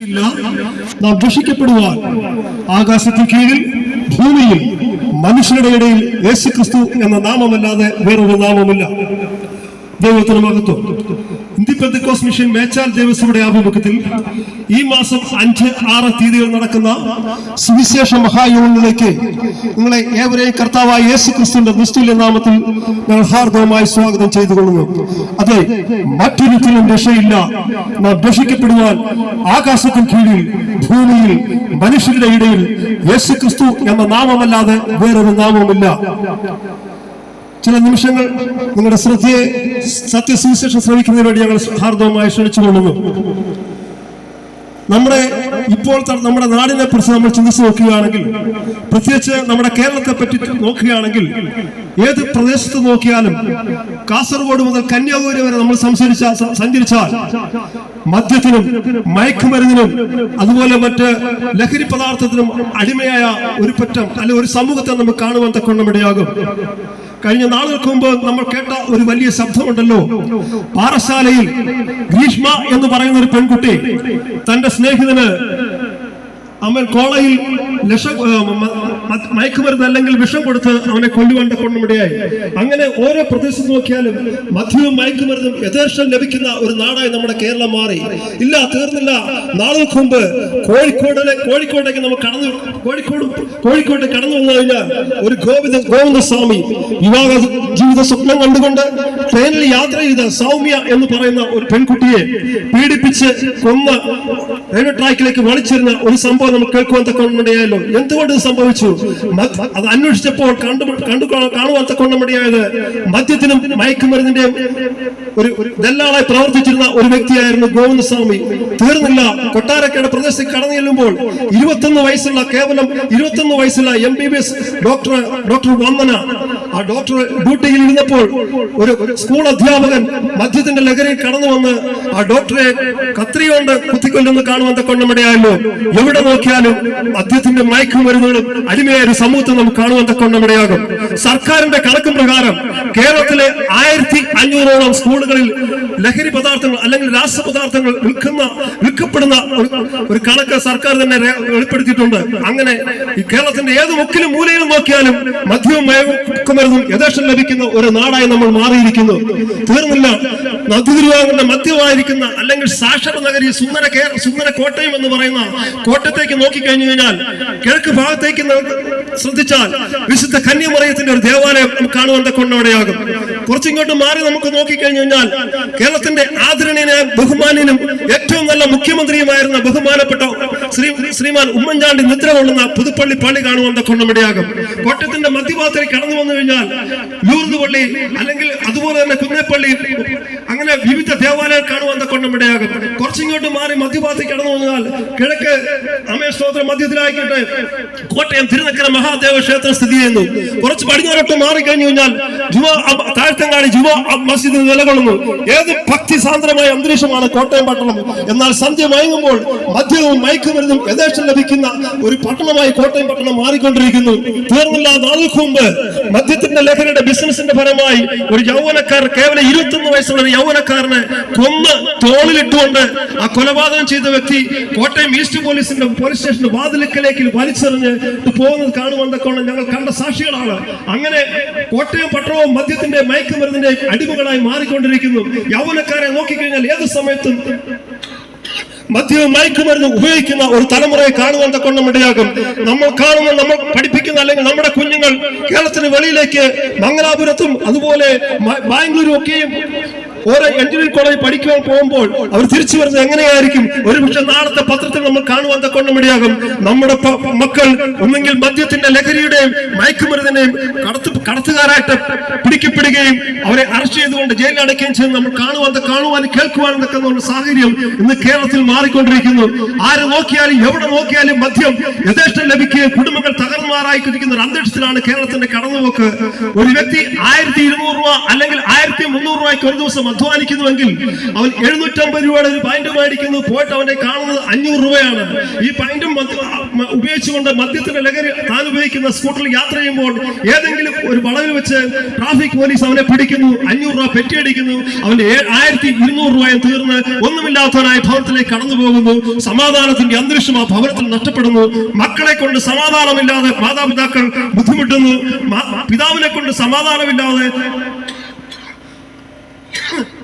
നാം ദുഷിക്കപ്പെടുവാൻ ആകാശത്തിന് കീഴിൽ ഭൂമിയിൽ മനുഷ്യരുടെ ഇടയിൽ യേശുക്രിസ്തു എന്ന നാമമല്ലാതെ വേറൊരു നാമമില്ല. ദൈവത്തിന് മഹത്വം. ഇന്ത്യ പെന്തക്കോസ്ത് മിഷൻ മേച്ചാൽ ദേവസ്വയുടെ ആഭിമുഖ്യത്തിൽ ഈ മാസം 5, 6 തീയതികൾ നടക്കുന്ന സുവിശേഷ മഹായോഗങ്ങളിലേക്ക് നിങ്ങളെ ഏവരെയും കർത്താവായ യേശുക്രിസ്തുവിന്റെ നിസ്തുല്യ നാമത്തിൽ ഞങ്ങൾ ഹാർദവമായി സ്വാഗതം ചെയ്തുകൊള്ളുന്നു. അതെ, മറ്റൊരിക്കലും രക്ഷയില്ല. നാം രക്ഷിക്കപ്പെടുവാൻ ആകാശത്തിന് കീഴിൽ ഭൂമിയിൽ മനുഷ്യരുടെ ഇടയിൽ യേശുക്രിസ്തു എന്ന നാമമല്ലാതെ വേറൊരു നാമവുമില്ല. ചില നിമിഷങ്ങൾ നിങ്ങളുടെ ശ്രദ്ധയെ സത്യസുവിശേഷം ശ്രമിക്കുന്നതിന് വേണ്ടി ഞങ്ങൾ ഹാർദവമായി ക്ഷണിച്ചുകൊള്ളുന്നു. ഇപ്പോൾ നമ്മുടെ നാടിനെ കുറിച്ച് നമ്മൾ ചിന്തിച്ചു നോക്കുകയാണെങ്കിൽ, പ്രത്യേകിച്ച് നമ്മുടെ കേരളത്തെ പറ്റി നോക്കുകയാണെങ്കിൽ, ഏത് പ്രദേശത്ത് നോക്കിയാലും കാസർഗോഡ് മുതൽ കന്യാകുമാരി വരെ നമ്മൾ സഞ്ചരിച്ചാൽ മദ്യത്തിനും മയക്കുമരുന്നിനും അതുപോലെ മറ്റ് ലഹരി പദാർത്ഥത്തിനും അടിമയായ ഒരു പറ്റം അല്ലെ ഒരു സമൂഹത്തെ നമുക്ക് കാണുവാൻ തക്കവണ്ണമിടയാകും. കഴിഞ്ഞ നാളുകൾക്ക് മുമ്പ് നമ്മൾ കേട്ട ഒരു വലിയ ശബ്ദമുണ്ടല്ലോ. പാറശാലയിൽ ഗ്രീഷ്മ എന്ന് പറയുന്ന ഒരു പെൺകുട്ടി തന്റെ സ്നേഹിതന് അവൻ കോളയിൽ മയക്കുമരുന്ന് അല്ലെങ്കിൽ വിഷം കൊടുത്ത് അവനെ കൊല്ലുവാൻ കൊണ്ടുമിടയായി. അങ്ങനെ ഓരോ പ്രദേശത്ത് നോക്കിയാലും മദ്യവും മയക്കുമരുന്നും യഥേഷ്ടം ലഭിക്കുന്ന ഒരു നാടായി നമ്മുടെ കേരളം മാറി. ഇല്ല, തീർന്നില്ല. നാളുകൾക്ക് മുമ്പ് കോഴിക്കോട്ടേക്ക് നമുക്ക് കോഴിക്കോട്ട് കടന്നു വന്നു കഴിഞ്ഞാൽ ഒരു ഗോവിന്ദസ്വാമി വിവാഹ ജീവിത സ്വപ്നം കണ്ടുകൊണ്ട് ട്രെയിനിൽ യാത്ര ചെയ്ത സൗമ്യ എന്ന് പറയുന്ന ഒരു പെൺകുട്ടിയെ പീഡിപ്പിച്ച് കൊന്ന് റെയിൽവേ ട്രാക്കിലേക്ക് വലിച്ചെറിഞ്ഞ ഒരു സംഭവം നമുക്ക് കേൾക്കുവാൻ തക്കവണ്ണമിടയായല്ലോ. എന്തുകൊണ്ട് ഇത് സംഭവിച്ചു? അത് അന്വേഷിച്ചപ്പോൾ കാണുവാൻ തക്കവണ്ണമിടയായത് മദ്യത്തിനും മയക്കുമരുന്നിന്റെയും ഒരു ദല്ലാളായി പ്രവർത്തിച്ചിരുന്ന ഒരു വ്യക്തിയായിരുന്നു ഗോവിന്ദസ്വാമി. തീർന്നില്ല. കൊട്ടാരക്കര പ്രദേശത്ത് കടന്നു ചെല്ലുമ്പോൾ 21 വയസ്സുള്ള MBBS ഡോക്ടർ വന്ദന, ആ ഡോക്ടർ ഡ്യൂട്ടിയിൽ ഇരുന്നപ്പോൾ ഒരു സ്കൂൾ അധ്യാപകൻ മദ്യത്തിന്റെ ലഹരിയിൽ കടന്നു വന്ന് ആ ഡോക്ടറെ കത്രികൊണ്ട് കുത്തിക്കൊല്ലുന്ന കാണുവാൻ തക്കവണ്ണമിടയായല്ലോ. എവിടെ നോക്കിയാലും മദ്യത്തിന്റെ മയക്കുമരുന്നുകളും അടിമയായ ഒരു സമൂഹത്തെ നമുക്ക് കാണുവാൻ തക്കവണ്ണമിടയാകും. സർക്കാരിന്റെ കണക്കും പ്രകാരം കേരളത്തിലെ 1500ഓളം സ്കൂളുകളിൽ ലഹരി പദാർത്ഥങ്ങൾ അല്ലെങ്കിൽ രാസപദാർത്ഥങ്ങൾ വിൽക്കപ്പെടുന്ന ഒരു കണക്ക് സർക്കാർ തന്നെ വെളിപ്പെടുത്തിയിട്ടുണ്ട്. അങ്ങനെ ഈ കേരളത്തിന്റെ ഏത് മുക്കിലും മൂലയിലും നോക്കിയാലും മദ്യവും മയക്കുമരുന്നും യഥേഷ്ടം ലഭിക്കുന്ന ഒരു നാടായി നമ്മൾ മാറിയിരിക്കുന്നു. തീർന്നില്ല. നദിതിരുവാങ്ങളുടെ മധ്യമായിരിക്കുന്ന അല്ലെങ്കിൽ സാക്ഷര നഗരി സുന്ദര കോട്ടയം എന്ന് പറയുന്ന കോട്ടയത്തേക്ക് നോക്കിക്കഴിഞ്ഞു കഴിഞ്ഞാൽ കിഴക്ക് ഭാഗത്തേക്ക് ശ്രദ്ധിച്ചാൽ വിശുദ്ധ കന്യാമറിയത്തിന്റെ ഒരു ദേവാലയം കാണുവാൻ കൊണ്ടവിടെയാകും. കുറച്ചിങ്ങോട്ട് മാറി നമുക്ക് നോക്കിക്കഴിഞ്ഞു കഴിഞ്ഞാൽ കേരളത്തിന്റെ ആദരണീയനായ ബഹുമാന്യനും ഏറ്റവും നല്ല മുഖ്യമന്ത്രിയുമായിരുന്ന ബഹുമാനപ്പെട്ട ശ്രീമാൻ ഉമ്മൻചാണ്ടി നിദ്ര കൊള്ളുന്ന പുതുപ്പള്ളി പള്ളി കാണുവാൻ കൊണ്ടവിടെയാകും. കോട്ടയത്തിന്റെ മധ്യഭാഗത്തേക്ക് കടന്നു വന്നു കഴിഞ്ഞാൽ ലൂർദ് പള്ളി അല്ലെങ്കിൽ അതുപോലെ തന്നെ കുന്നേപ്പള്ളി, അങ്ങനെ വിവിധ ദേവാലയം കാണുവാൻ കൊണ്ടവിടെയാകും. കുറച്ചിങ്ങോട്ട് മാറി മധ്യഭാഗത്തേക്ക് കടന്നു വന്നാൽ കിഴക്ക് അമേശ്വര മധ്യത്തിലായിക്കോട്ടെ കോട്ടയം തിരുനക്കര മഹാദേവ ക്ഷേത്രം സ്ഥിതി ചെയ്യുന്നു. കുറച്ച് പടിഞ്ഞാറോട്ട് മാറിക്കഴിഞ്ഞു കഴിഞ്ഞാൽ താഴ്ത്തങ്ങാടി ജുമാ മസ്ജിദ് നിലകൊള്ളുന്നു. ഏത് ഭക്തിസാന്ദ്രമായ അന്തരീക്ഷമാണ് കോട്ടയം പട്ടണം. എന്നാൽ സന്ധ്യ മയങ്ങുമ്പോൾ മദ്യവും മയക്കുമരുന്നും യഥേഷ്ടം ലഭിക്കുന്ന ഒരു പട്ടണമായി കോട്ടയം പട്ടണം മാറിക്കൊണ്ടിരിക്കുന്നു. തീർന്നില്ല. നാളുകൾക്ക് മുമ്പ് മദ്യത്തിന്റെ ലഹരിയുടെ ബിസിനസിന്റെ ഫലമായി ഒരു യൗവനക്കാരൻ, കേവലം 21 വയസ്സുള്ള ഒരു യൗവനക്കാരനെ കൊന്ന് തോളിലിട്ടുകൊണ്ട് ആ കൊലപാതകം ചെയ്ത വ്യക്തി കോട്ടയം ഈസ്റ്റ് പോലീസ് സ്റ്റേഷന്റെ വാതിൽക്കലേക്ക് വലിച്ചെറിഞ്ഞ് പോകുന്നത് കാണുവാൻ തക്കവണ്ണം ഞങ്ങൾ കണ്ട സാക്ഷികളാണ്. അങ്ങനെ കോട്ടയം പട്ടണവും മദ്യത്തിന്റെ മയക്കുമരുന്നിന്റെ അടിമകളായി മാറിക്കൊണ്ടിരിക്കുന്നു. യൗവനക്കാരെ നോക്കിക്കഴിഞ്ഞാൽ ഏത് സമയത്തും മദ്യവും മയക്കുമരുന്ന് ഉപയോഗിക്കുന്ന ഒരു തലമുറയെ കാണുവാൻ തക്കവണ്ണമിടയാകും. നമ്മൾ കാണുന്ന, നമ്മൾ പഠിപ്പിക്കുന്ന അല്ലെങ്കിൽ നമ്മുടെ കുഞ്ഞുങ്ങൾ കേരളത്തിന് വെളിയിലേക്ക് മംഗലാപുരത്തും അതുപോലെ ബാംഗ്ലൂരും ഒക്കെയും ഓരോ എഞ്ചിനീയറിംഗ് കോളേജ് പഠിക്കുവാൻ പോകുമ്പോൾ അവർ തിരിച്ചു വരുന്നത് എങ്ങനെയായിരിക്കും? ഒരുപക്ഷെ നാളത്തെ പത്രത്തിൽ നമ്മൾ കാണുവാൻ തക്കവണ്ണമിടയാകും. നമ്മുടെ മക്കൾ ഒന്നെങ്കിൽ മദ്യത്തിന്റെ ലഹരിയുടെയും മയക്കുമരുന്നിന്റെയും കടത്തുകാരായിട്ട് പിടിക്കപ്പെടുകയും അവരെ അറസ്റ്റ് ചെയ്തുകൊണ്ട് ജയിലിൽ അടയ്ക്കുകയും ചെയ്ത് നമ്മൾ കാണുവാനും കേൾക്കുവാനും നിൽക്കുന്ന സാഹചര്യം ഇന്ന് കേരളത്തിൽ മാറിക്കൊണ്ടിരിക്കുന്നു. ആര് നോക്കിയാലും എവിടെ നോക്കിയാലും മദ്യം യഥേഷ്ടം ലഭിക്കുകയും കുടുംബങ്ങൾ തകർന്നുമാറായിക്കൊണ്ടിരിക്കുന്ന ഒരു അന്തരീക്ഷത്തിലാണ് കേരളത്തിന്റെ കടന്നുപോക്ക്. ഒരു വ്യക്തി 1200 രൂപ അല്ലെങ്കിൽ 1300 രൂപയ്ക്ക് ഒരു ദിവസം അധ്വാനിക്കുന്നുവെങ്കിൽ അവൻ 750 രൂപയുടെ ഒരു പൈന്റ് മേടിക്കുന്നു, പോയിട്ട് അവനെ കാണുന്നത് 500 രൂപയാണ്. ഈ പൈന്റും ഉപയോഗിച്ചുകൊണ്ട് മദ്യത്തിന്റെ ലഹരി താൻ ഉപയോഗിക്കുന്ന സ്കൂട്ടറിൽ യാത്ര ചെയ്യുമ്പോൾ ഏതെങ്കിലും ഒരു വളവിൽ വെച്ച് ട്രാഫിക് പോലീസ് അവനെ പിടിക്കുന്നു, 500 രൂപ പെറ്റിയടിക്കുന്നു, അവന്റെ 1200 രൂപയും തീർന്ന് ഒന്നുമില്ലാത്തവനായ ഭവനത്തിലേക്ക് കടന്നു പോകുന്നു. സമാധാനത്തിന്റെ അന്തരീക്ഷം ആ ഭവനത്തിൽ നഷ്ടപ്പെടുന്നു. മക്കളെ കൊണ്ട് സമാധാനമില്ലാതെ മാതാപിതാക്കൾ ബുദ്ധിമുട്ടുന്നു. പിതാവിനെ കൊണ്ട് സമാധാനമില്ലാതെ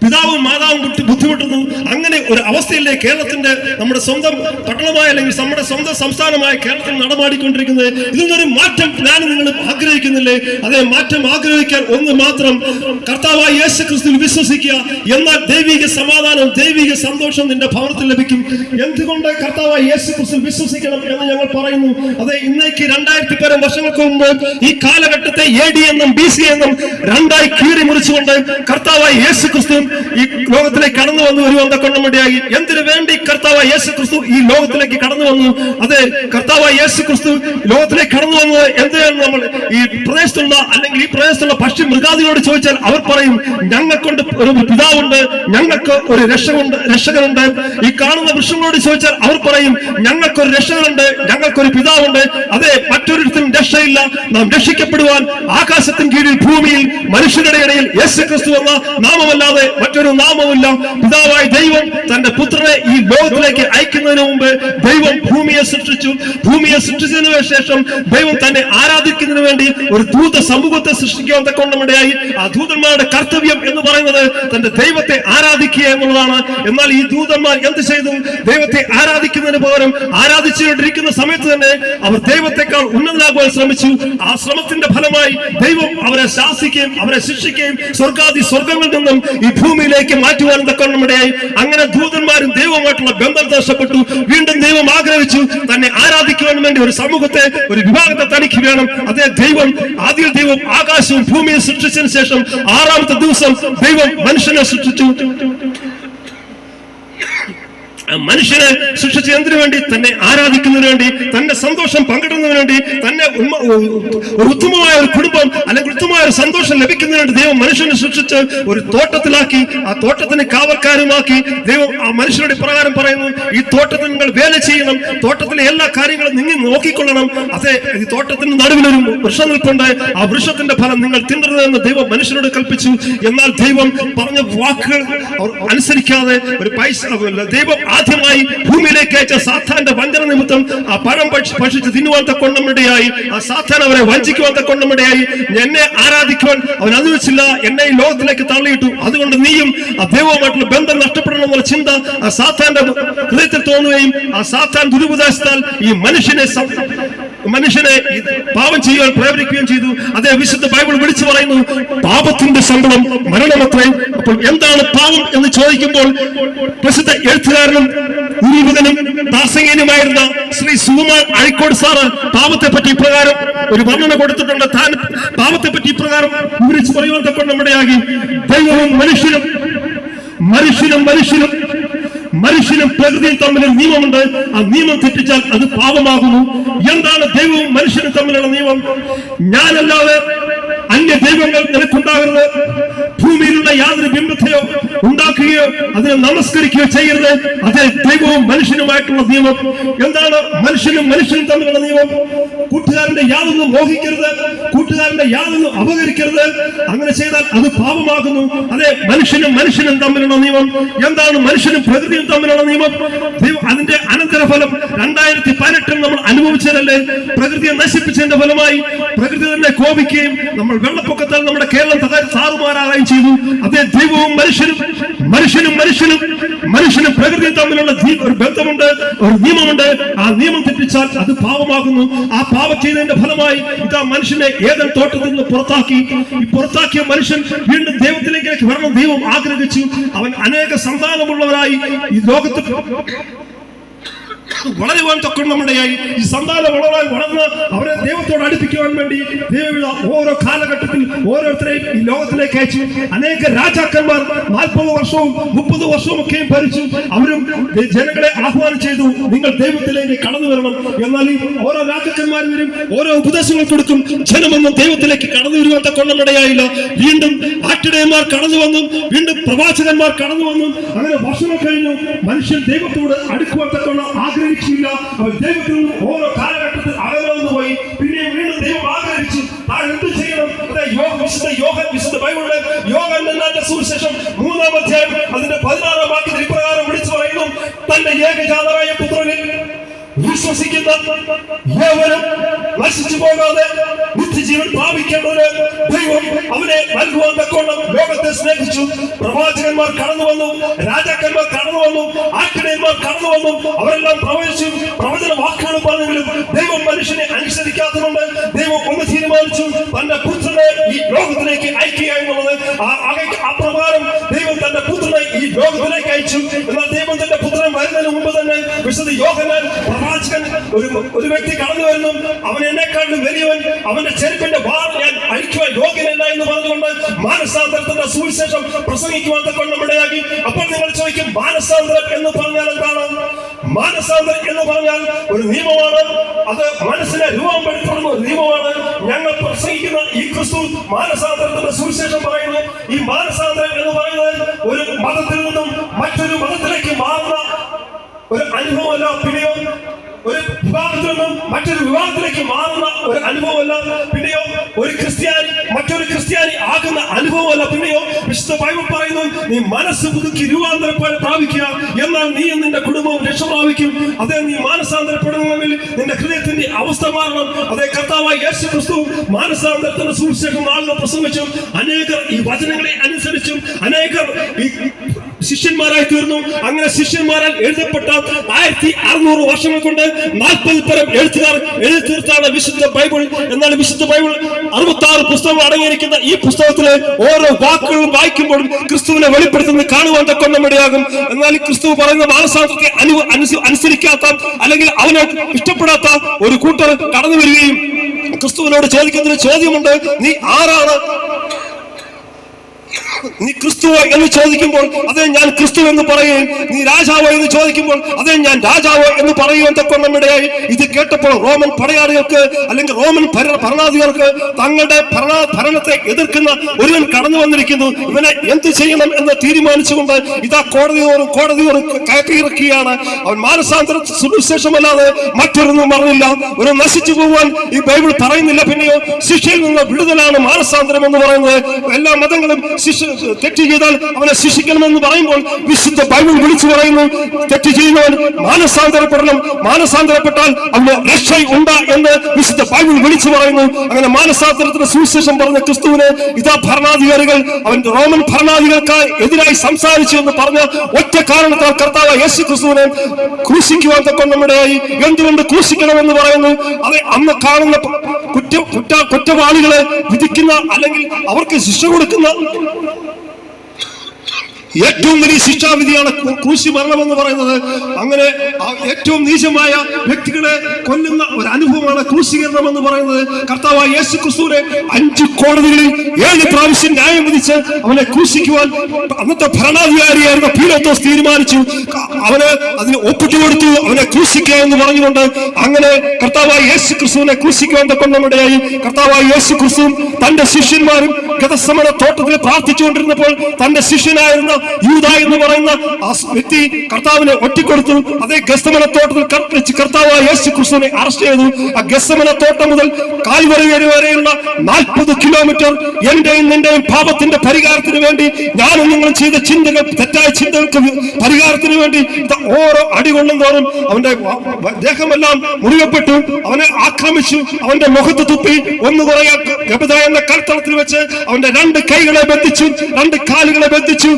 പിതാവും മാതാവും ബുദ്ധിമുട്ടുന്നു. അങ്ങനെ ഒരു അവസ്ഥയിലെ കേരളത്തിന്റെ നമ്മുടെ സ്വന്തം പട്ടണമായ അല്ലെങ്കിൽ നമ്മുടെ സ്വന്തം സംസ്ഥാനമായ കേരളത്തിൽ നടമാടിക്കൊണ്ടിരിക്കുന്നത്. ഇതിനൊരു മാറ്റം ഞാൻ നിങ്ങൾ ആഗ്രഹിക്കുന്നില്ലേ? അതേ മാറ്റം ആഗ്രഹിക്കാൻ ഒന്ന് മാത്രം, കർത്താവായ യേശു ക്രിസ്തുവിൽ വിശ്വസിക്കുക. എന്നാൽ ദൈവിക സമാധാനം, ദൈവിക സന്തോഷം നിന്റെ ഭവനത്തിൽ ലഭിക്കും. എന്തുകൊണ്ട് കർത്താവായ യേശു ക്രിസ്തുവിൽ വിശ്വസിക്കണം എന്ന് ഞങ്ങൾ പറയുന്നു? അതെ, ഇന്നേക്ക് 2000 വർഷങ്ങൾക്ക് മുമ്പ് ഈ കാലഘട്ടത്തെ AD എന്നും BC എന്നും രണ്ടായി കീറി മുറിച്ചുകൊണ്ട് കർത്താവായ യേശു ക്രിസ്തു ഈ ലോകത്തിലേക്ക് കടന്നു വന്നു വരുവാൻ കൊണ്ടുമടിയായി. എന്തിനു വേണ്ടി കർത്താവായ യേശു ക്രിസ്തു ഈ ലോകത്തിലേക്ക് കടന്നു വന്നു? അതെ, കർത്താവായ യേശു ക്രിസ്തു ലോകത്തിലേക്ക് കടന്നു വന്നത് എന്തിനാണ്? നമ്മൾ ഈ പ്രദേശത്തുള്ള അല്ലെങ്കിൽ ഈ പ്രദേശത്തുള്ള പക്ഷി മൃഗാദികളോട് ചോദിച്ചാൽ അവർ പറയും, ഞങ്ങൾക്കൊണ്ട് ഒരു പിതാവുണ്ട്, ഞങ്ങൾക്ക് ഒരു രക്ഷകനുണ്ട്. ഈ കാണുന്ന വൃക്ഷങ്ങളോട് ചോദിച്ചാൽ അവർ പറയും, ഞങ്ങൾക്കൊരു രക്ഷകനുണ്ട്, ഞങ്ങൾക്കൊരു പിതാവുണ്ട്. അതെ, മറ്റൊരിടത്തും രക്ഷയില്ല. നാം രക്ഷിക്കപ്പെടുവാൻ ആകാശത്തിന് കീഴിൽ ഭൂമിയിൽ മനുഷ്യരുടെ ഇടയിൽ യേശു ക്രിസ്തു എന്ന നാമമല്ലാതെ മറ്റൊരു നാമമില്ല. പിതാവായ ദൈവം തന്റെ പുത്രനെ ഈ ലോകത്തിലേക്ക് അയക്കുന്നതിന് മുമ്പ് ദൈവം ഭൂമിയെ സൃഷ്ടിച്ചു. ഭൂമിയെ സൃഷ്ടിച്ചതിനു ശേഷം ദൈവം തന്നെ ആരാധിക്കുന്നതിന് വേണ്ടി ഒരു ദൂത സമൂഹത്തെ സൃഷ്ടിക്കുവാൻ തക്കൊണ്ടമിടയായി. ആ ദൂതന്മാരുടെ കർത്തവ്യം എന്ന് പറയുന്നത് തന്റെ ദൈവത്തെ ആരാധിക്കുക എന്നുള്ളതാണ്. എന്നാൽ ഈ ദൂതന്മാർ എന്ത് ചെയ്തു? ദൈവത്തെ ആരാധിക്കുന്നതിന് പകരം ആരാധിച്ചുകൊണ്ടിരിക്കുന്ന സമയത്ത് തന്നെ അവർ ദൈവത്തെക്കാൾ ഉന്നതനാകുവാൻ ശ്രമിച്ചു. ആ ശ്രമത്തിന്റെ ഫലമായി ദൈവം അവരെ ശാസിക്കുകയും അവരെ ശിക്ഷിക്കുകയും സ്വർഗങ്ങളിൽ നിന്നും ഈ ഭൂമിയിലേക്ക് മാറ്റുവാനും തക്കൊണ്ടമിടയായി. അങ്ങനെ ദൂതന്മാരും ദൈവവുമായിട്ടുള്ള ബന്ധം നഷ്ടപ്പെട്ടു. വീണ്ടും ദൈവം ആഗ്രഹിച്ചു തന്നെ ആരാധിക്കുവാൻ വേണ്ടി ഒരു സമൂഹത്തെ, ഒരു വിഭാഗത്തെ തനിക്ക് വേണം. അതേ, ആദ്യ ദൈവം ആകാശവും ഭൂമിയും സൃഷ്ടിച്ചതിന് ശേഷം 6ാമത്തെ ദിവസം ദൈവം മനുഷ്യനെ സൃഷ്ടിച്ചു. മനുഷ്യനെ സൃഷ്ടിച്ച് എന്തിനു വേണ്ടി? തന്നെ ആരാധിക്കുന്നതിന് വേണ്ടി, തന്റെ സന്തോഷം പങ്കിടുന്നതിന് വേണ്ടി, തന്നെ ഒരു ഉത്തമമായ ഒരു കുടുംബം അല്ലെങ്കിൽ ഉത്തമമായ ഒരു സന്തോഷം ലഭിക്കുന്നതിന് വേണ്ടി ദൈവം മനുഷ്യനെ സൃഷ്ടിച്ച് ഒരു തോട്ടത്തിലാക്കി. ആ തോട്ടത്തിന് കാവൽക്കാരുമാക്കി. ദൈവം ആ മനുഷ്യരുടെ പ്രകാരം പറയുന്നു, ഈ തോട്ടത്തിൽ നിങ്ങൾ വേല ചെയ്യണം, തോട്ടത്തിലെ എല്ലാ കാര്യങ്ങളും നിങ്ങൾ നോക്കിക്കൊള്ളണം. അതെ, ഈ തോട്ടത്തിന് നടുവിലൊരു വൃക്ഷം നിൽപ്പുണ്ട്, ആ വൃക്ഷത്തിന്റെ ഫലം നിങ്ങൾ തിന്നരുതെന്ന് ദൈവം മനുഷ്യനോട് കൽപ്പിച്ചു. എന്നാൽ ദൈവം പറഞ്ഞ വാക്കുകൾ അനുസരിക്കാതെ ഒരു ദൈവം ആദ്യമായി ഭൂമിയിലേക്ക് അയച്ച സാത്താന്റെ വഞ്ചന നിമിത്തം ആ പഴം ഭക്ഷിച്ച് തിന്നുവാൻ തക്കൊണ്ടമിടയായി. ആ സാത്താൻ അവരെ വഞ്ചിക്കുവാൻ തക്കൊണ്ടമിടയായി. എന്നെ ആരാധിക്കുവാൻ അവൻ അനുവദിച്ചില്ല, എന്നെ ഈ ലോകത്തിലേക്ക് തള്ളിയിട്ടു. അതുകൊണ്ട് നീയും ആ ദൈവവുമായിട്ടുള്ള ബന്ധം നഷ്ടപ്പെടണം എന്നുള്ള ചിന്ത ആ സാത്താന്റെ ഹൃദയത്തിൽ തോന്നുകയും ആ സാത്താൻ ദുരുപദേശത്താൽ ഈ മനുഷ്യനെ പാപം ചെയ്യുവാൻ പ്രേരിപ്പിക്കുകയും ചെയ്തു. അതേ, വിശുദ്ധ ബൈബിൾ വിളിച്ചു പറയുന്നു, പാപത്തിന്റെ ശമ്പളം മരണമത്രേ. അപ്പോൾ എന്താണ് പാപം എന്ന് ചോദിക്കുമ്പോൾ പ്രസിദ്ധ എഴുത്തുകാരനും ഗുരുവിതനും ദാസങ്ങനുമായിരുന്ന ശ്രീ സുകുമാർ അഴിക്കോട് സാറ് പാപത്തെ പറ്റി ഇപ്രകാരം ഒരു വർണ്ണന കൊടുത്തിട്ടുണ്ട്. താൻ പാപത്തെ പറ്റി ഇപ്രകാരം വിവരിച്ച് പറയുവാൻ തക്കൊണ്ടമിടയാകി. ദൈവവും മനുഷ്യനും പ്രകൃതിയും തമ്മിലൊരു നിയമമുണ്ട്. ആ നിയമം തെറ്റിച്ചാൽ അത് പാപമാകുന്നു. എന്താണ് ദൈവവും മനുഷ്യനും തമ്മിലുള്ള നിയമം? ഞാനല്ലാതെ അന്യ ദൈവങ്ങൾ നിനക്കുണ്ടാകരുത്. ഭൂമിയിലുള്ള യാതൊരു ബിംബത്തെയോ ഉണ്ടാക്കുകയോ അതിനെ നമസ്കരിക്കുകയോ ചെയ്യരുത്. അതേ, ദൈവവും മനുഷ്യനുമായിട്ടുള്ള നിയമം. എന്താണ് മനുഷ്യനും തമ്മിലുള്ള നിയമം? കൂട്ടുകാരന്റെ യാതൊന്നും മോഹിക്കരുത്, കൂട്ടുകാരന്റെ യാതൊന്നും അപകരിക്കരുത്. അങ്ങനെ ചെയ്താൽ അത് പാപമാകുന്നു. അതെ, മനുഷ്യനും തമ്മിലുള്ള നിയമം. എന്താണ് മനുഷ്യനും പ്രകൃതിയും തമ്മിലുള്ള നിയമം? അതിന്റെ അനന്തരഫലം 2018 നമ്മൾ അനുഭവിച്ചതല്ലേ? പ്രകൃതിയെ നശിപ്പിച്ചതിന്റെ ഫലമായി പ്രകൃതി തന്നെ കോപിക്കുകയും നമ്മൾ വെള്ളപ്പൊക്കത്താൽ നമ്മുടെ കേരളം താറുമാറാകുകയും ചെയ്തു. അതേ, ദൈവവും മനുഷ്യനും പ്രകൃതിയും തമ്മിലുള്ള ഒരു ബന്ധമുണ്ട്, ഒരു നിയമമുണ്ട്. ആ നിയമം തെറ്റിച്ചാൽ അത് പാപമാകുന്നു. ആ പാപം ചെയ്തതിന്റെ ഫലമായി ഇതാ മനുഷ്യനെ ഏദൻ തോട്ടത്തിൽ നിന്ന് പുറത്താക്കിയ മനുഷ്യൻ വീണ്ടും ദൈവത്തിലേക്ക് വരണം ദൈവം ആഗ്രഹിച്ചു. അവൻ അനേക സന്താനമുള്ളവരായി ഈ ലോകത്ത് വളരുവാൻ തക്കവണ്ണമിടയായി. ഈ സന്താനം വളർന്ന് അവരെ ദൈവത്തോട് അടുപ്പിക്കുവാൻ വേണ്ടി ദൈവം ഓരോ കാലഘട്ടത്തിൽ ഓരോരുത്തരെയും ഈ ലോകത്തിലേക്ക് അയച്ചു. അനേക രാജാക്കന്മാർ 40 വർഷവും 30 വർഷവും ഒക്കെയും ഭരിച്ചു. അവരും ജനങ്ങളെ ആഹ്വാനം ചെയ്തു, നിങ്ങൾ ദൈവത്തിലേക്ക് കടന്നു വരണം. എന്നാൽ ഈ ഓരോ രാജാക്കന്മാർ വരും, ഓരോ ഉപദേശങ്ങൾ കൊടുക്കും, ജനമൊന്നും ദൈവത്തിലേക്ക് കടന്നു വരുവാൻ തക്കവണ്ണമിടയായില്ല. വീണ്ടും ആട്ടിടയന്മാർ കടന്നു വന്നു, വീണ്ടും പ്രവാചകന്മാർ കടന്നു വന്നു. അങ്ങനെ വർഷങ്ങൾ കഴിഞ്ഞു. മനുഷ്യൻ ദൈവത്തോട് അടുക്കുവാൻ തക്കവണ്ണം ആഗ്രഹിച്ചില്ല. അവർ ദൈവത്തിൽ നിന്ന് ഓരോ കാലഘട്ടത്തിൽ അകന്നു പോയി. പിന്നെ വീണ്ടും ദൈവം ആഗ്രഹിച്ചു, താൻ എന്ത് ചെയ്യണം? വിശുദ്ധ ബൈബിളിലെ യോഹന്നാന്റെ സുവിശേഷം 3-ാം അധ്യായം അതിന്റെ 16-ാം വാക്യത്തിൽ ഇപ്രകാരം വിളിച്ചു പറയുന്നു, തന്റെ ഏകജാതനായ പുത്രനിൽ വിശ്വസിക്കുന്ന ഏവനും നശിച്ചു പോകാതെ നിത്യജീവൻ പ്രാപിക്കേണ്ടത് ദൈവം അവനെ നൽകുവാൻ തക്കവണ്ണം ലോകത്തെ സ്നേഹിച്ചു. പ്രവാചകന്മാർ കടന്നു വന്നു, രാജാക്കന്മാർ കടന്നു വന്നു, ആട്ടിടയന്മാർ കടന്നു വന്നു. അവരെല്ലാം പ്രവചിച്ചു, പ്രവചന വാക്കുകൾ പറഞ്ഞെങ്കിലും ദൈവം മനുഷ്യനെ അനുസരിക്കാത്തതുകൊണ്ട് ദൈവം ഒന്ന് തീരുമാനിച്ചു, തന്റെ പുത്രനെ ഈ ലോകത്തിലേക്ക് അയക്കുക എന്നുള്ളത്. അപ്രകാരം ദൈവം തന്റെ പുത്രനെ ഈ ലോകത്തിലേക്ക് അയച്ചു. എന്നാൽ ദൈവം തന്റെ പുത്രൻ വരുന്നതിന് മുമ്പ് തന്നെ വിശുദ്ധ യോഹന്നാൻ പ്രവാചകൻ ഒരു വ്യക്തി കടന്നു വരുന്നു, അവൻ എന്നെക്കാളും വലിയവൻ, അവന്റെ ചെരുപ്പിന്റെ വാൾ ഞാൻ അഴിക്കുവാൻ യോഗ്യനല്ല എന്ന് പറഞ്ഞുകൊണ്ട് മാനസാന്തരത്തിന്റെ സുവിശേഷം പ്രസംഗിക്കുവാൻ തക്കവണ്ണമിടയാക്കി. അപ്പോൾ നിങ്ങൾ ചോദിക്കും, മാനസാന്തരം എന്ന് പറഞ്ഞാൽ എന്താണ്? മാനസാന്തരം എന്ന് പറഞ്ഞാൽ ഒരു നിയമമാണ്. അത് മനസ്സിനെ രൂപപ്പെടുത്തുന്ന ഒരു നിയമമാണ്. ഞങ്ങൾ പ്രസംഗിക്കുന്ന ഈ ക്രിസ്തു മാനസാന്തരത്തിന്റെ സുവിശേഷം പറയുന്നു. ഈ മാനസാന്തരം എന്ന് പറയുന്നത് ഒരു മതത്തിൽ നിന്നും മറ്റൊരു മതത്തിലേക്ക് മാറുന്ന ഒരു അനുഭവമല്ല, പിന്നെയോ ഒരു വിവാഹത്തിൽ നിന്നും മറ്റൊരു വിവാഹത്തിലേക്ക് മാറുന്ന ഒരു അനുഭവമല്ല, പിന്നെയോ ഒരു ക്രിസ്ത്യാനി മറ്റൊരു ക്രിസ്ത്യാനി ആകുന്ന അനുഭവമല്ല, പിന്നെയോ വിശുദ്ധ ബൈബിൾ പറയുന്നു, നീ മനസ്സ് പുതുക്കി രൂപാന്തരപ്പെട്ട് പ്രാപിക്കുക, എന്നാൽ നീയും നിന്റെ കുടുംബവും രക്ഷ പ്രാപിക്കും. അതേ, നീ മാനസാന്തരപ്പെടണമെങ്കിൽ നിന്റെ ഹൃദയത്തിന്റെ അവസ്ഥ മാറണം. അതേ, കർത്താവായ യേശു ക്രിസ്തു മാനസാന്തരത്തിന്റെ സുവിശേഷം നാളിൽ പ്രസംഗിച്ചും അനേകർ ഈ വചനങ്ങളെ അനുസരിച്ചും അനേകർ ഈ ശിഷ്യന്മാരായി തീർന്നു. അങ്ങനെ ശിഷ്യന്മാരാൽ എഴുതപ്പെട്ട 1600 വർഷങ്ങൾ കൊണ്ട് 40 തരം എഴുത്തുകാർ എഴുതി തീർത്താണ് വിശുദ്ധ ബൈബിൾ. എന്നാൽ വിശുദ്ധ ബൈബിൾ 66 പുസ്തകങ്ങൾ അടങ്ങിയിരിക്കുന്ന ഈ പുസ്തകത്തിലെ ഓരോ വാക്കുകളും വായിക്കുമ്പോഴും ക്രിസ്തുവിനെ വെളിപ്പെടുത്തുന്നത് കാണുവാൻ തക്കവണ്ണമിടയാകും. എന്നാൽ ക്രിസ്തു പറയുന്ന മാനസാന്തരത്തെ അനുസരിക്കാത്ത അല്ലെങ്കിൽ അവനെ ഇഷ്ടപ്പെടാത്ത ഒരു കൂട്ടർ കടന്നു വരികയും ക്രിസ്തുവിനോട് ചോദിക്കുന്നൊരു ചോദ്യമുണ്ട്, നീ ആരാണ്? നീ ക്രിസ്തുവോ എന്ന് ചോദിക്കുമ്പോൾ അതേ ഞാൻ ക്രിസ്തു എന്ന് പറയുകയും, നീ രാജാവോ എന്ന് ചോദിക്കുമ്പോൾ അതേ ഞാൻ രാജാവോ എന്ന് പറയുവാൻ തക്കവണ്ണമിടയായി. ഇത് കേട്ടപ്പോൾ റോമൻ പടയാളികൾക്ക് അല്ലെങ്കിൽ റോമൻ ഭരണാധികാരികൾക്ക് തങ്ങളുടെ ഭരണത്തെ എതിർക്കുന്ന ഒരുവൻ കടന്നു വന്നിരിക്കുന്നു, ഇവനെ എന്ത് ചെയ്യണം എന്ന് തീരുമാനിച്ചുകൊണ്ട് ഇതാ കോടതിയോറും കയറ്റിയിറക്കുകയാണ്. അവൻ മാനസാന്തര സുവിശേഷമല്ലാതെ മറ്റൊരൊന്നും പറഞ്ഞില്ല. ഒരു നശിച്ചു പോകാൻ ഈ ബൈബിൾ പറയുന്നില്ല. പിന്നെയോ ശിക്ഷയിൽ നിന്ന് വിടുതലാണ് മാനസാന്തരം എന്ന് പറയുന്നത്. എല്ലാ മതങ്ങളും തെറ്റ് ചെയ്താൽ അവനെ ശിക്ഷിക്കണമെന്ന് പറയുമ്പോൾ വിശുദ്ധ ബൈബിൾ വിളിച്ചു പറയുന്നു, തെറ്റ് ചെയ്യുന്നവൻ മാനസാന്തരപ്പെടണം, മാനസാന്തരപ്പെട്ടാൽ അവന് രക്ഷ ഉണ്ട് എന്ന് വിശുദ്ധ ബൈബിൾ വിളിച്ചു പറയുന്നു. അങ്ങനെ മാനസാന്തരത്തിന് സുവിശേഷം പറഞ്ഞ ക്രിസ്തുവിനെ ഇതാ ഭരണാധികാരികൾ അവൻ റോമൻ ഭരണാധികാരികൾക്ക് എതിരായി സംസാരിച്ചു എന്ന് പറഞ്ഞ ഒറ്റ കാരണത്താൽ കർത്താവ് യേശു ക്രിസ്തുവിനെ ക്രൂശിക്കുവാൻ തക്കവണ്ണമിടയായി. എന്തുകൊണ്ട് ക്രൂശിക്കണമെന്ന് പറയുന്നു? അത് അന്ന് കാണുന്ന കുറ്റവാളികളെ വിധിക്കുന്ന അല്ലെങ്കിൽ അവർക്ക് ശിക്ഷ കൊടുക്കുന്ന ഏറ്റവും വലിയ ശിക്ഷാവിധിയാണ് ക്രൂശി മരണമെന്ന് പറയുന്നത്. അങ്ങനെ ഏറ്റവും നീചമായ വ്യക്തികളെ കൊല്ലുന്ന ഒരു അനുഭവമാണ് ക്രൂശീകരണം എന്ന് പറയുന്നത്. കർത്താവായ യേശു ക്രിസ്തുവിനെ 5 കോടതികളിൽ 7 പ്രാവശ്യം ന്യായം വിധിച്ച് അവനെ ക്രൂശിക്കുവാൻ അന്നത്തെ ഭരണാധികാരിയായിരുന്ന പീലാത്തോസ് തീരുമാനിച്ചു. അവന് അതിന് ഒപ്പിട്ട് കൊടുത്തു, അവനെ ക്രൂശിക്കുക എന്ന് പറഞ്ഞുകൊണ്ട്. അങ്ങനെ കർത്താവായ യേശു ക്രിസ്തുവിനെ ക്രൂശിക്കുവാൻ തക്കവണ്ണമിടയായി. കർത്താവായ യേശു ക്രിസ്തു തന്റെ ശിഷ്യന്മാരും ഗെത്സമന തോട്ടത്തിൽ പ്രാർത്ഥിച്ചുകൊണ്ടിരുന്നപ്പോൾ തന്റെ ശിഷ്യനായിരുന്ന യൂദാ എന്ന് പറയുന്ന ആ വ്യക്തി കർത്താവിനെ ഒറ്റിക്കൊടുത്തു. അതേ ഗെത്സമന തോട്ടത്തിൽ വെച്ച് കർത്താവായ യേശു ക്രിസ്തുവിനെ അറസ്റ്റ് ചെയ്തു. ആ ഗെത്സമന തോട്ടം മുതൽ കാൽവരി വരെയുള്ള 40 കിലോമീറ്റർ എന്റെയും നിന്റെയും പാപത്തിന്റെ പരിഹാരത്തിന് വേണ്ടി ഞാനും നിങ്ങൾ ചെയ്ത ചിന്തകൾ, തെറ്റായ ചിന്തകൾക്ക് പരിഹാരത്തിന് വേണ്ടി ഓരോ അടി കൊള്ളുന്നതോറും അവന്റെ ദേഹമെല്ലാം മുറിയപ്പെട്ടു. അവനെ ആക്രമിച്ചു, അവന്റെ മുഖത്ത് തുപ്പി. ഒന്ന് കുറേ ഗബദ എന്ന കൽത്തളത്തിൽ വെച്ച് അവന്റെ 2 കൈകളെ ബന്ധിച്ചു, 2 കാലുകളെ ബന്ധിച്ചു.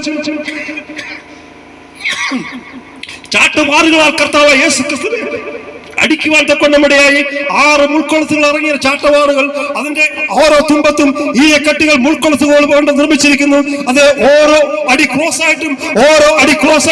ചാട്ടുമാറുകളാൽ കർത്താവ് യേശു ക്രിസ്തുവിനെ അടിക്കുവാൻ തക്കൊണ്ടമിടയായി 6 മുൾക്കൊളുത്തുകൾ ഇറങ്ങിയ ചാട്ടവാറുകൾ, അതിന്റെ ഓരോ തുമ്പത്തും ഈ കെട്ടുകൾ മുൾക്കൊളുത്തുകൾ കൊണ്ട് നിർമ്മിച്ചിരിക്കുന്നു. അത് ഓരോ അടി ക്രോസ്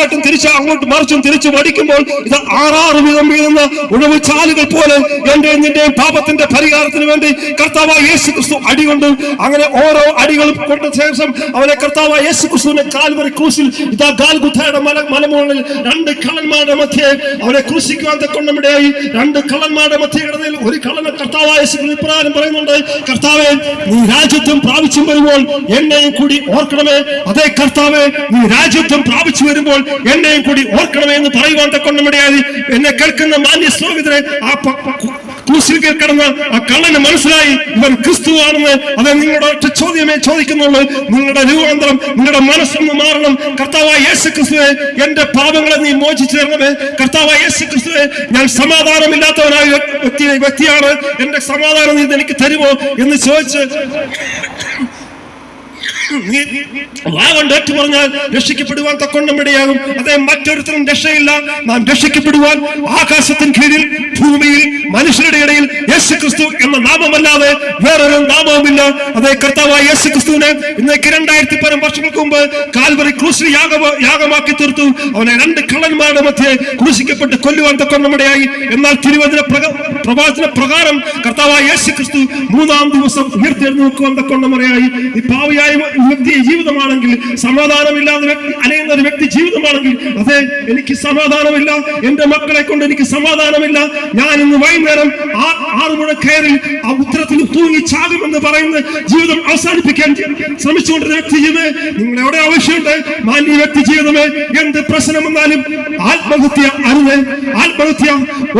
ആയിട്ടും തിരിച്ച് അങ്ങോട്ട് മറിച്ചും തിരിച്ചും അടിക്കുമ്പോൾ ഇത് 6 വീതം വീഴുന്ന ഉഴവ് ചാലുകൾ പോലെ എന്റെയും നിന്റെയും പാപത്തിന്റെ പരിഹാരത്തിന് വേണ്ടി കർത്താവായ യേശു ക്രിസ്തു അടികൊണ്ട്, അങ്ങനെ ഓരോ അടികളും കൊണ്ട ശേഷം അവനെ കർത്താവായ യേശു ക്രിസ്തുവിനെ കാൽവരി ക്രൂശിൽ ഇതാ ഗാൽഗുഥയുടെ മലമുകളിൽ 2 കള്ളന്മാരുടെ മധ്യേ അവനെ ക്രൂശിക്കുവാൻ തക്കൊണ്ടമിടയായി. 2 കള്ളന്മാരുടെ മധ്യേ കിടന്നതിൽ ഒരു കള്ളനെ കർത്താവായ യേശു ക്രിസ്തു ഇപ്രകാരം പറയുന്നുണ്ട്, കർത്താവേ, നീ രാജ്യത്വം പ്രാപിച്ചു വരുമ്പോൾ എന്നെയും കൂടി ഓർക്കണമേ. അതേ കർത്താവേ, നീ രാജ്യത്വം പ്രാപിച്ചു വരുമ്പോൾ എന്നെയും കൂടി ഓർക്കണമേ എന്ന് പറയുവാൻ തക്കൊണ്ടമിടയായി. എന്നെ കേൾക്കുന്ന മാന്യ സ്നേഹിതരെ, ആ ക്രൂശിൽ കിടന്ന ആ കള്ളന് മനസ്സിലായി ഇവൻ ക്രിസ്തുവാണെന്ന്. അത് നിങ്ങളുടെ ഒറ്റ ചോദ്യമേ ചോദിക്കുന്നുള്ളൂ. നിങ്ങളുടെ രൂപാന്തരം, നിങ്ങളുടെ മനസ്സൊന്ന് മാറണം. കർത്താവായ യേശു ക്രിസ്തുവേ, എന്റെ പാപങ്ങളെ നീ മോചിച്ചു തരണമേ. കർത്താവായ യേശു ക്രിസ്തുവേ, ഞാൻ സമാധാനമില്ലാത്തവനായ വ്യക്തിയാണ്, എന്റെ സമാധാനം നീ എനിക്ക് തരുമോ എന്ന് ചോദിച്ച് വാഗണ്ടേറ്റ് പറഞ്ഞാൽ രക്ഷിക്കപ്പെടുവാൻ തക്കൊണ്ടമിടയാകും. അതേ മറ്റൊരുത്തരും രക്ഷയില്ല. നാം രക്ഷിക്കപ്പെടുവാൻ ആകാശത്തിന് കീഴിൽ ഭൂമിയിൽ മനുഷ്യരുടെ ഇടയിൽ യേശു ക്രിസ്തു എന്ന നാമമല്ലാതെ വേറൊരു നാമവുമില്ല. അതേ കർത്താവായ യേശു ക്രിസ്തുവിനെ ഇന്നേക്ക് 2000 വർഷങ്ങൾക്ക് മുമ്പ് കാൽവരി ക്രൂശിൽ യാഗമാക്കി തീർത്തു. അവനെ 2 കള്ളന്മാരുടെ മധ്യേ ക്രൂശിക്കപ്പെട്ട് കൊല്ലുവാൻ തക്കൊണ്ടമിടയായി. എന്നാൽ പ്രവാചന പ്രകാരം കർത്താവായ യേശു ക്രിസ്തു 3-ാം ദിവസം ഉയർത്തെഴുന്നേൽക്കുവാൻ തക്കൊണ്ടമിടയായി. ഈ പാവിയായ വ്യക്തി ജീവിതമാണെങ്കിൽ, സമാധാനമില്ലാതെ അലയുന്ന ഒരു വ്യക്തി ജീവിതമാണെങ്കിൽ, അതെ എനിക്ക് സമാധാനമില്ല, എന്റെ മക്കളെ കൊണ്ട് എനിക്ക് സമാധാനമില്ല, ഞാൻ ഇന്ന് വൈകുന്നേരം 6 മുഴ കയറിൽ ആ ഉത്തരത്തിൽ തൂങ്ങി ചാകുമെന്ന് പറയുന്ന ജീവിതം അവസാനിപ്പിക്കാൻ ശ്രമിച്ചുകൊണ്ടിരുന്ന വ്യക്തി ജീവിതമേ, നിങ്ങളെവിടെ ആവശ്യമുണ്ട്? മാന്യ വ്യക്തി ജീവിതമേ, എന്ത് പ്രശ്നം വന്നാലും ആത്മഹത്യ അരുത്. ആത്മഹത്യ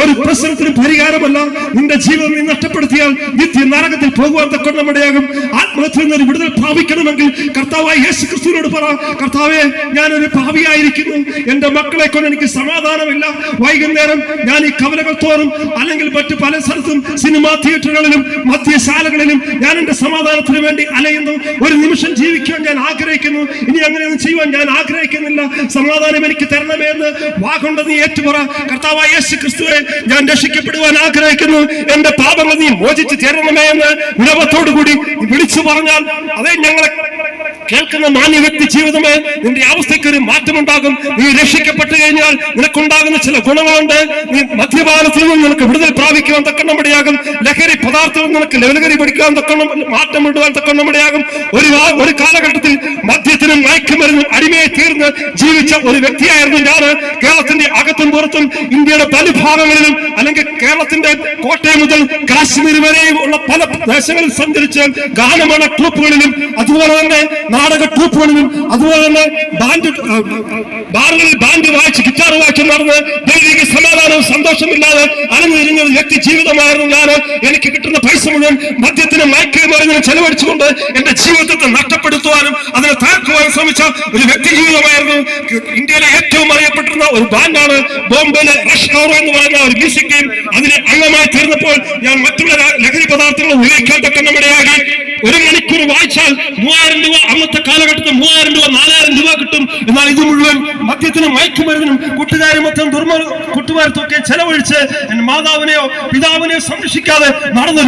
ഒരു പ്രശ്നത്തിനും പരിഹാരമല്ല. നിന്റെ ജീവിതം നീ നഷ്ടപ്പെടുത്തിയാൽ നിത്യ നരകത്തിൽ പോകുവാൻ തക്കൊണ്ടമിടയാകും. ആത്മഹത്യയിൽ നിന്ന് വിടുതൽ പ്രാപിക്കണമെങ്കിൽ കർത്താവായ യേശു ക്രിസ്തുവിനോട് പറ, കർത്താവേ, ഞാനൊരു പാപിയായിരിക്കുന്നു, എന്റെ മക്കളെ കൊണ്ട് എനിക്ക് സമാധാനമില്ല. വൈകുന്നേരം ഞാൻ ഈ കവലകൾ തോറും അല്ലെങ്കിൽ മറ്റു പല സ്ഥലത്തും സിനിമാ തിയേറ്ററുകളിലും മദ്യശാലകളിലും ഞാൻ എന്റെ സമാധാനത്തിന് വേണ്ടി അലയുന്നു. ഒരു നിമിഷം ജീവിക്കാൻ ഞാൻ ആഗ്രഹിക്കുന്നു. ഇനി അങ്ങനെയൊന്നും ചെയ്യുവാൻ ഞാൻ ആഗ്രഹിക്കുന്നില്ല. സമാധാനം എനിക്ക് തരണമേ എന്ന് വാഗൊണ്ട നീ ഏറ്റുപറ. കർത്താവായ യേശു ക്രിസ്തുവേ, ഞാൻ രക്ഷിക്കപ്പെടുവാൻ ആഗ്രഹിക്കുന്നു, എന്റെ പാപങ്ങൾ നീ മോചിച്ച് തരണമേ എന്ന് വിനവത്തോടുകൂടി വിളിച്ചു പറഞ്ഞാൽ, അതേ ഞങ്ങളെ കേൾക്കുന്ന മാന്യ വ്യക്തി ജീവിതമേ, നിന്റെ അവസ്ഥയ്ക്ക് ഒരു മാറ്റമുണ്ടാകും. നീ രക്ഷിക്കപ്പെട്ടു കഴിഞ്ഞാൽ നിനക്കുണ്ടാകുന്ന ചില ഗുണങ്ങളുണ്ട്. നീ മദ്യപാനത്തിൽ നിന്ന് നിനക്ക് വിടുതൽ പ്രാപിക്കുവാൻ തക്കണ്ണമിടയാകും. ലഹരി പദാർത്ഥത്തിൽ നിനക്ക് ലഹരി പിടിക്കാൻ മാറ്റം വിടുവാൻ തക്കണ്ണമിടയാകും. ഒരു കാലഘട്ടത്തിൽ മദ്യത്തിനും മയക്കുമരുന്നും അടിമയെ തീർന്ന് ജീവിച്ച ഒരു വ്യക്തിയായിരുന്നു ഞാൻ. കേരളത്തിന്റെ അകത്തും പുറത്തും ഇന്ത്യയുടെ പല ഭാഗങ്ങളിലും, അല്ലെങ്കിൽ കേരളത്തിന്റെ കോട്ടയം മുതൽ കാശ്മീർ വരെയും ഉള്ള പല ദേശങ്ങളിൽ സഞ്ചരിച്ച് ഗാനമേള ട്രൂപ്പുകളിലും അതുപോലെ തന്നെ നാടക ട്രൂപ്പുകളിലും അതുപോലെ തന്നെ ബാറുകളിൽ ബാൻഡ് വായിച്ച് ഗിറ്റാർ വായിച്ച് നടന്ന് ദൈവിക സമാധാനവും സന്തോഷമില്ലാതെ അലഞ്ഞിരുന്ന വ്യക്തി ജീവിതമായിരുന്നു ഞാൻ. എനിക്ക് കിട്ടുന്ന പൈസ മുഴുവൻ മദ്യത്തിനും മയക്കുമരുന്നിനും ചെലവഴിച്ചുകൊണ്ട് എന്റെ ജീവിതത്തെ നഷ്ടപ്പെടുത്തുവാനും അതിനെ തകർക്കുവാനും ശ്രമിച്ച ഒരു വ്യക്തി ജീവിതമായിരുന്നു. ഇന്ത്യയിലെ ഏറ്റവും അറിയപ്പെട്ടിരുന്ന ഒരു ബാൻഡാണ് ബോംബെയിലെ റഷ് അവർ എന്ന് പറയുന്ന ഒരു മ്യൂസിക് ടീം. അതിന് അംഗമായി തീർന്നപ്പോൾ ഞാൻ മറ്റുള്ള ലഹരി പദാർത്ഥങ്ങൾ ഉപയോഗിക്കാൻ തക്കണ്ണമിടയാകി. 1 മണിക്കൂർ വായിച്ചാൽ 3000 രൂപ, അന്നത്തെ കാലഘട്ടത്തിൽ 3000 രൂപ 4000 രൂപ കിട്ടും. എന്നാൽ ഇത് മുഴുവൻ മദ്യത്തിനും മയക്കുമരുന്നിനും കൂട്ടുകാരും മൊത്തം കൂട്ടുകാരത്തൊക്കെ ചെലവഴിച്ച് എന്റെ മാതാവിനെയോ പിതാവിനെയോ സംരക്ഷിക്കാതെ നടന്നു